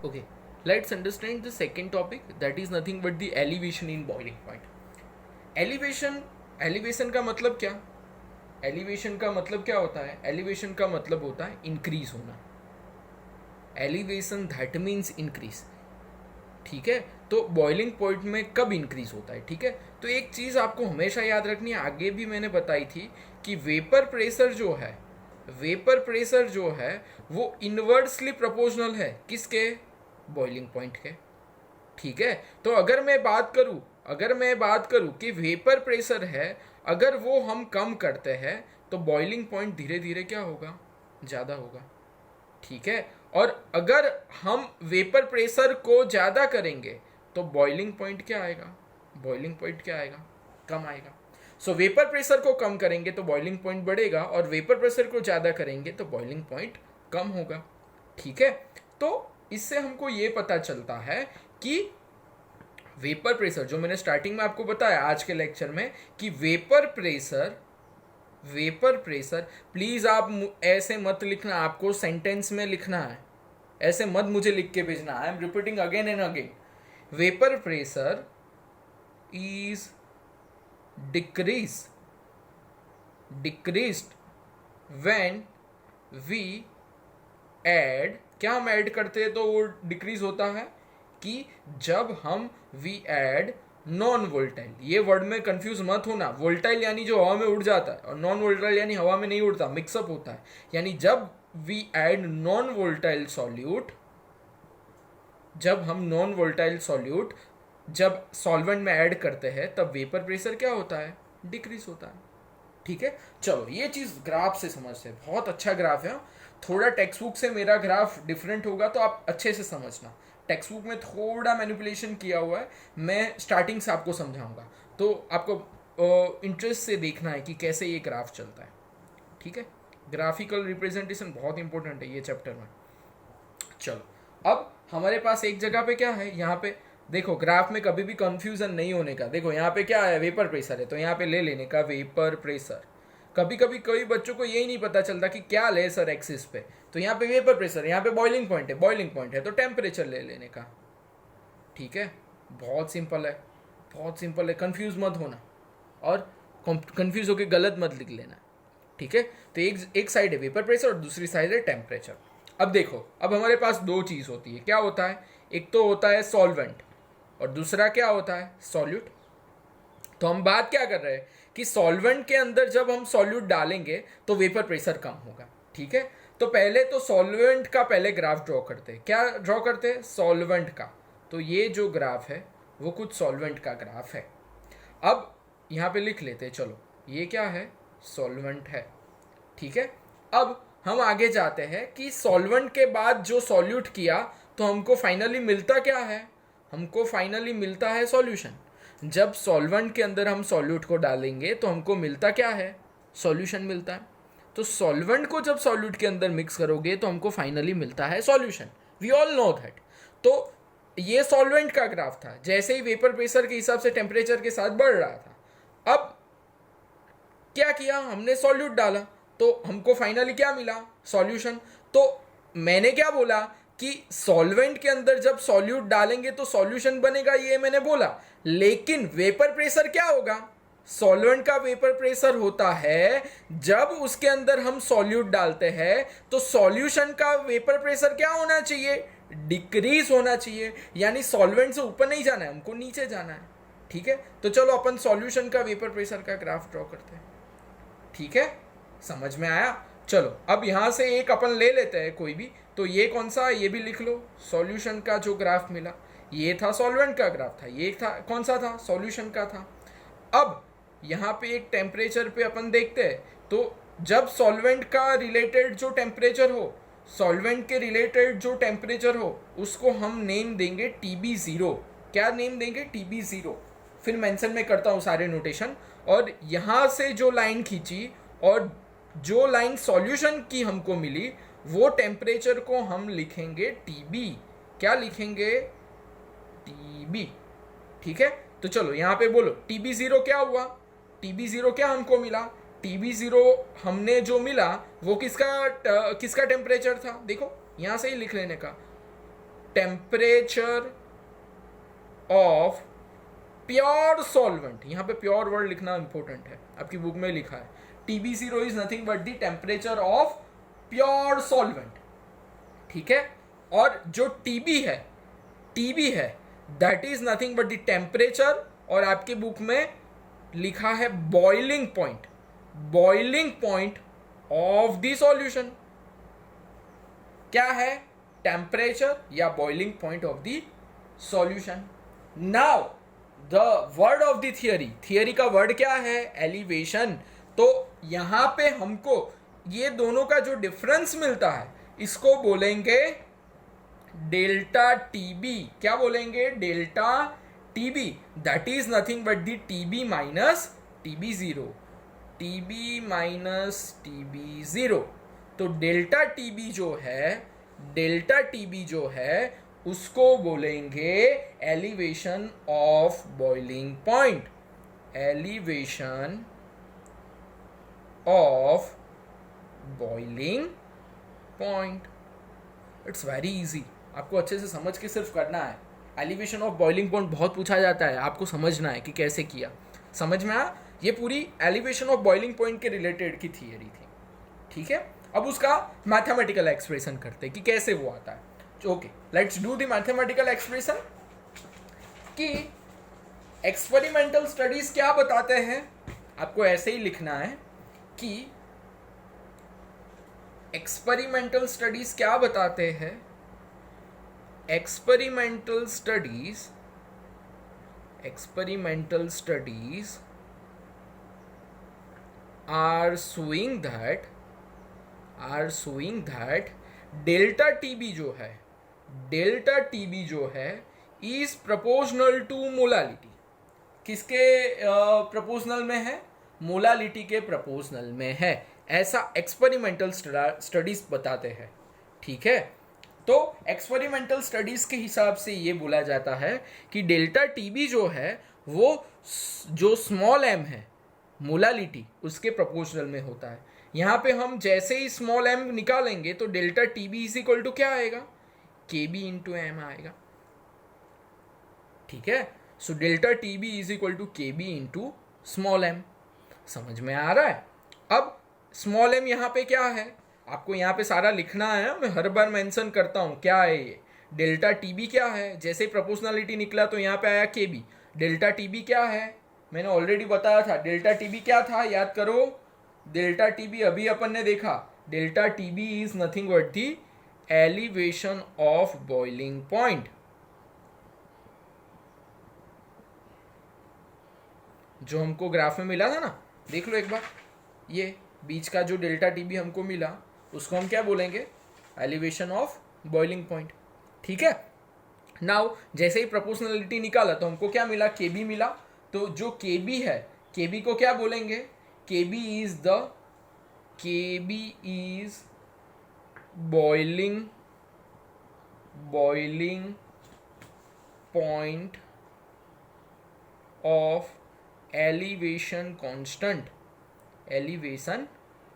Okay, let's understand the second topic, that is nothing but the elevation in boiling point. Elevation का मतलब क्या? Elevation का मतलब क्या होता है? एलिवेशन का मतलब होता है इंक्रीज होना. Elevation that means increase. ठीक है, तो बॉइलिंग पॉइंट में कब इंक्रीज होता है? ठीक है, तो एक चीज़ आपको हमेशा याद रखनी है, आगे भी मैंने बताई थी कि वेपर प्रेशर जो है वो इनवर्सली प्रोपोर्शनल है किसके? बॉइलिंग पॉइंट के. ठीक है, तो अगर मैं बात करूं कि वेपर प्रेशर है, अगर वो हम कम करते हैं तो बॉइलिंग पॉइंट धीरे धीरे क्या होगा? ज़्यादा होगा. ठीक है, और अगर हम वेपर प्रेशर को ज़्यादा करेंगे तो बॉइलिंग पॉइंट क्या आएगा? कम आएगा. सो वेपर प्रेशर को कम करेंगे तो बॉइलिंग पॉइंट बढ़ेगा, और वेपर प्रेशर को ज़्यादा करेंगे तो बॉइलिंग पॉइंट कम होगा. ठीक है, तो इससे हमको ये पता चलता है कि वेपर प्रेशर, जो मैंने स्टार्टिंग में आपको बताया आज के लेक्चर में, कि वेपर प्रेशर प्लीज आप ऐसे मत लिखना, आपको सेंटेंस में लिखना है, ऐसे मत मुझे लिख के भेजना. I am repeating again and again. Vapour pressure is decreased when we add. क्या हम ऐड करते हैं तो वो डिक्रीज होता है? कि जब हम वी ऐड नॉन वोल्टाइल. ये वर्ड में कंफ्यूज मत होना. वोल्टाइल यानी जो हवा में उड़ जाता है, और नॉन वोल्टाइल यानी हवा में नहीं उड़ता, मिक्सअप होता है. यानी जब we add non volatile solute, जब सॉल्वेंट में ऐड करते हैं तब वेपर प्रेशर क्या होता है? डिक्रीज होता है. ठीक है, चलो ये चीज ग्राफ से समझते हैं. बहुत अच्छा ग्राफ है. थोड़ा टेक्स्ट बुक से मेरा ग्राफ डिफरेंट होगा तो आप अच्छे से समझना. टेक्स्ट बुक में थोड़ा मैनिपुलेशन किया हुआ है, मैं स्टार्टिंग से आपको समझाऊंगा, तो आपको इंटरेस्ट से देखना है कि कैसे ये ग्राफ चलता है. ठीक है, ग्राफिकल रिप्रेजेंटेशन बहुत इंपॉर्टेंट है ये चैप्टर में. चलो, अब हमारे पास एक जगह पे क्या है, यहाँ पे देखो, ग्राफ में कभी भी कंफ्यूजन नहीं होने का. देखो यहाँ पे क्या है? वेपर प्रेशर है, तो यहाँ पे ले लेने का वेपर प्रेशर. कभी कभी कई बच्चों को यही नहीं पता चलता कि क्या ले सर एक्सिस पे, तो यहाँ पे वेपर प्रेशर, यहाँ पे बॉइलिंग पॉइंट है तो टेम्परेचर ले लेने का. ठीक है, बहुत सिंपल है, कंफ्यूज मत होना, और कंफ्यूज होकर गलत मत लिख लेना. ठीक है, तो एक साइड है वेपर प्रेशर और दूसरी साइड है टेम्परेचर. अब देखो, अब हमारे पास दो चीज़ होती है. क्या होता है? एक तो होता है सॉल्वेंट और दूसरा क्या होता है? सॉल्यूट. तो हम बात क्या कर रहे हैं कि सॉल्वेंट के अंदर जब हम सॉल्यूट डालेंगे तो वेपर प्रेशर कम होगा. ठीक है, तो पहले तो सॉल्वेंट का पहले ग्राफ ड्रॉ करते हैं. क्या ड्रॉ करते हैं? सॉल्वेंट का. तो ये जो ग्राफ है वो कुछ सॉल्वेंट का ग्राफ है. अब यहाँ पे लिख लेते हैं. चलो, ये क्या है? सॉल्वेंट है. ठीक है, अब हम आगे जाते हैं कि सॉल्वेंट के बाद जो सॉल्यूट किया तो हमको फाइनली मिलता क्या है? हमको फाइनली मिलता है सॉल्यूशन. जब सॉल्वेंट के अंदर हम सॉल्यूट को डालेंगे तो हमको मिलता क्या है? सॉल्यूशन मिलता है. तो सॉल्वेंट को जब सॉल्यूट के अंदर मिक्स करोगे तो हमको फाइनली मिलता है solution. We all know that. तो ये सॉल्वेंट का ग्राफ था. जैसे ही वेपर प्रेशर के हिसाब से टेम्परेचर के साथ बढ़ रहा था. अब क्या किया? हमने सॉल्यूट डाला तो हमको फाइनली क्या मिला? सॉल्यूशन. तो मैंने क्या बोला कि सॉल्वेंट के अंदर जब सॉल्यूट डालेंगे तो सॉल्यूशन बनेगा, ये मैंने बोला. लेकिन वेपर प्रेशर क्या होगा? सॉल्वेंट का वेपर प्रेशर होता है जब उसके अंदर हम सॉल्यूट डालते हैं तो सॉल्यूशन का वेपर प्रेशर क्या होना चाहिए? डिक्रीज होना चाहिए. यानी सॉल्वेंट से ऊपर नहीं जाना है, हमको नीचे जाना है. ठीक है, तो चलो अपन सॉल्यूशन का वेपर प्रेशर का ग्राफ ड्रॉ करते हैं. ठीक है, समझ में आया? चलो, अब यहां से एक अपन ले लेते हैं कोई भी. तो ये कौन सा? ये भी लिख लो. सॉल्यूशन का जो ग्राफ मिला ये था सॉल्वेंट का ग्राफ था. ये था कौन सा था? सॉल्यूशन का था. अब यहाँ पे एक टेम्परेचर पे अपन देखते हैं. तो जब सॉल्वेंट का रिलेटेड जो टेम्परेचर हो, उसको हम नेम देंगे TB0. क्या नेम देंगे? TB0. फिर मेंशन में करता हूँ सारे नोटेशन. और यहाँ से जो लाइन खींची और जो लाइन सॉल्यूशन की हमको मिली, वो टेम्परेचर को हम लिखेंगे TB. क्या लिखेंगे? TB. ठीक है, तो चलो यहाँ पे बोलो TB0 क्या हुआ? TB0 क्या हमको मिला? TB0 हमने जो मिला वो किसका टेम्परेचर था? देखो यहाँ से ही लिख लेने का. टेम्परेचर ऑफ प्योर सॉल्वेंट, यहां पे प्योर वर्ड लिखना इंपॉर्टेंट है, आपकी बुक में लिखा है TB0 is nothing but the temperature of pure solvent, ठीक है। और जो TB है that is nothing but the temperature, और आपके बुक में लिखा है boiling point of the solution. क्या है? टेम्परेचर या boiling point of the solution. Now the word of the theory का वर्ड क्या है? एलिवेशन। तो यहां पे हमको ये दोनों का जो डिफरेंस मिलता है इसको बोलेंगे डेल्टा टीबी। क्या बोलेंगे? Delta TB, that is nothing but the TB minus TB0, TB minus TB0। तो डेल्टा टीबी जो है उसको बोलेंगे elevation of boiling point, elevation of boiling point. It's very easy, आपको अच्छे से समझ के सिर्फ करना है। एलिवेशन ऑफ बॉइलिंग पॉइंट बहुत पूछा जाता है, आपको समझना है कि कैसे किया। समझ में आया? ये पूरी एलिवेशन ऑफ बॉइलिंग पॉइंट के रिलेटेड की थियरी थी, ठीक है। अब उसका मैथमेटिकल एक्सप्रेशन करते हैं कि कैसे वो आता है। Okay, let's do the mathematical expression. कि एक्सपेरिमेंटल स्टडीज क्या बताते हैं, आपको ऐसे ही लिखना है कि एक्सपेरिमेंटल स्टडीज क्या बताते हैं। Experimental studies are showing that delta TB जो है is proportional to मोलालिटी। किसके प्रोपोर्शनल में है? मोलालिटी के प्रोपोर्शनल में है, ऐसा एक्सपेरिमेंटल स्टडीज बताते हैं, ठीक है। तो एक्सपेरिमेंटल स्टडीज के हिसाब से ये बोला जाता है कि डेल्टा टीबी जो है वो जो स्मॉल m है मोलालिटी उसके प्रोपोर्शनल में होता है। यहाँ पे हम जैसे ही स्मॉल m निकालेंगे तो delta TB is equal to क्या आएगा? KB इंटू m आएगा, ठीक है। So delta TB is equal to KB into small m। समझ में आ रहा है? अब स्मॉल m यहाँ पे क्या है, आपको यहाँ पे सारा लिखना है, मैं हर बार मेंशन करता हूँ क्या है ये। डेल्टा टीबी क्या है? जैसे ही प्रोपोर्शनलिटी निकला तो यहाँ पे आया KB। डेल्टा टीबी क्या है? मैंने ऑलरेडी बताया था। डेल्टा टीबी क्या था, याद करो। डेल्टा टीबी अभी अपन ने देखा, delta TB is nothing but the elevation of boiling point. जो हमको ग्राफ में मिला था ना, देख लो एक बार, ये बीच का जो डेल्टा टीबी हमको मिला उसको हम क्या बोलेंगे? एलिवेशन ऑफ बॉइलिंग पॉइंट, ठीक है। नाउ जैसे ही प्रोपोर्शनलिटी निकाला तो हमको क्या मिला? KB मिला। तो जो KB है, KB को क्या बोलेंगे? KB is boiling point of elevation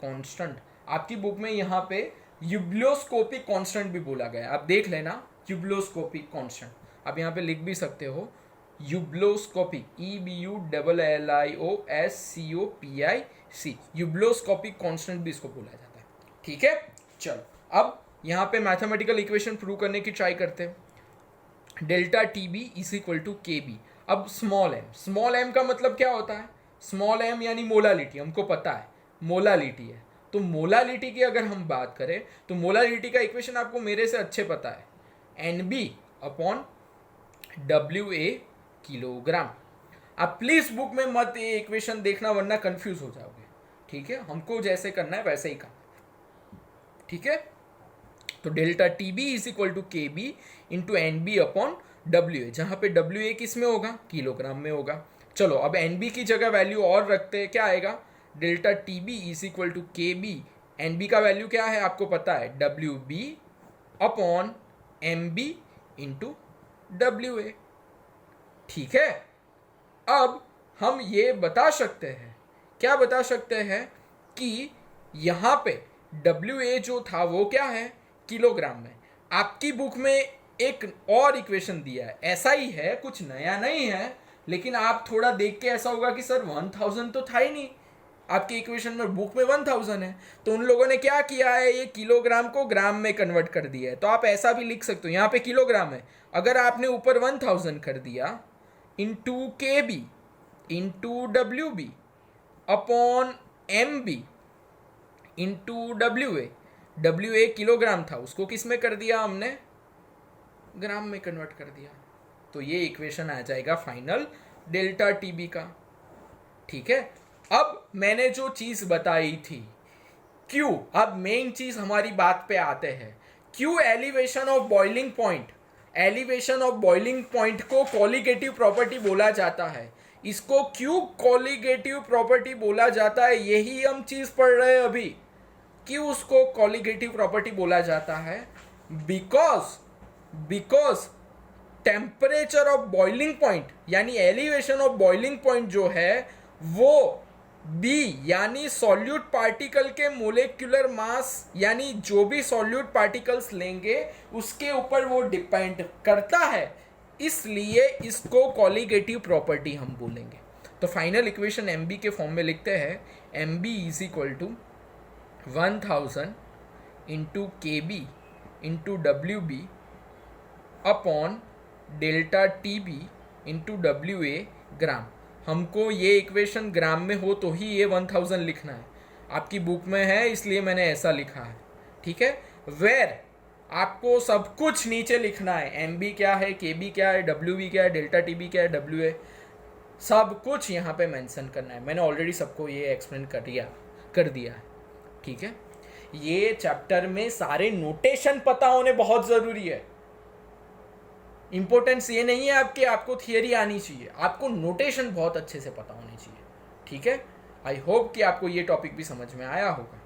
constant. आपकी बुक में यहाँ पे यूब्लोस्कोपिक कांस्टेंट भी बोला गया है, आप देख लेना। यूब्लोस्कोपिक कांस्टेंट आप यहाँ पे लिख भी सकते हो, यूब्लोस्कोपिक, EBULLIOSCOPIC, यूब्लोस्कोपिक कांस्टेंट भी इसको बोला जाता है, ठीक है। चलो अब यहाँ पे मैथमेटिकल इक्वेशन प्रूव करने की ट्राई करते हैं। Delta TB is equal to KB। अब स्मॉल m का मतलब क्या होता है? स्मॉल m यानी मोलालिटी, हमको पता है मोलालिटी है। तो मोलालिटी की अगर हम बात करें तो मोलालिटी का इक्वेशन आपको मेरे से अच्छे पता है, NB/WA किलोग्राम। आप प्लीज बुक में मत ये इक्वेशन देखना वरना कंफ्यूज हो जाओगे, ठीक है। हमको जैसे करना है वैसे ही करना, ठीक है। तो delta TB is equal to KB into NB/WA, जहां पे WA किस में होगा? किलोग्राम में होगा। चलो अब NB की जगह वैल्यू और रखते हैं, क्या आएगा? Delta TB is equal to KB। NB का वैल्यू क्या है आपको पता है? WB/MB इंटू WA, ठीक है। अब हम ये बता सकते हैं, क्या बता सकते हैं कि यहाँ पे WA जो था वो क्या है? किलोग्राम में। आपकी बुक में एक और इक्वेशन दिया है, ऐसा ही है, कुछ नया नहीं है, लेकिन आप थोड़ा देख के ऐसा होगा कि सर 1000 तो था ही नहीं, आपके इक्वेशन में बुक में 1000 है, तो उन लोगों ने क्या किया है, ये किलोग्राम को ग्राम में कन्वर्ट कर दिया है। तो आप ऐसा भी लिख सकते हो, यहाँ पे किलोग्राम है, अगर आपने ऊपर 1000 कर दिया into K B into W B upon M B into W A kilogram था, उसको किस में कर दिया हमने, ग्राम में कन्वर्ट कर दिया। तो ये इक्वेशन आ जाएगा फाइनल डेल्टा टीबी का। ठीक है, अब मैंने जो चीज बताई थी क्यू, अब मेन चीज हमारी बात पे आते हैं। Q elevation of boiling point, elevation of boiling point को कॉलिगेटिव प्रॉपर्टी बोला जाता है, इसको क्यू कॉलिगेटिव प्रॉपर्टी बोला जाता है, यही हम चीज पढ़ रहे हैं अभी। क्यों उसको कॉलिगेटिव प्रॉपर्टी बोला जाता है, because temperature of boiling point यानी एलिवेशन ऑफ बॉइलिंग पॉइंट जो है वो बी यानी सॉल्यूट पार्टिकल के मोलेक्युलर मास यानी जो भी सॉल्यूट पार्टिकल्स लेंगे उसके ऊपर वो डिपेंड करता है, इसलिए इसको कॉलिगेटिव प्रॉपर्टी हम बोलेंगे। तो फाइनल इक्वेशन एम बी के फॉर्म में लिखते हैं, M B is equal to 1000 into K B into W B upon delta T B into W A gram. हमको ये इक्वेशन ग्राम में हो तो ही ये 1000 लिखना है, आपकी बुक में है इसलिए मैंने ऐसा लिखा है। ठीक है, वेर आपको सब कुछ नीचे लिखना है, एम बी क्या है, के बी क्या है, डब्ल्यू बी क्या है, डेल्टा टी बी क्या है, डब्ल्यू ए, सब कुछ यहाँ पे मेंशन करना है। मैंने ऑलरेडी सबको ये एक्सप्लेन कर दिया है। ठीक है, ये चैप्टर में सारे नोटेशन पता होने बहुत ज़रूरी है। इंपॉर्टेंस ये नहीं है आपके आपको थियरी आनी चाहिए, आपको नोटेशन बहुत अच्छे से पता होनी चाहिए। ठीक है, आई होप कि आपको ये टॉपिक भी समझ में आया होगा।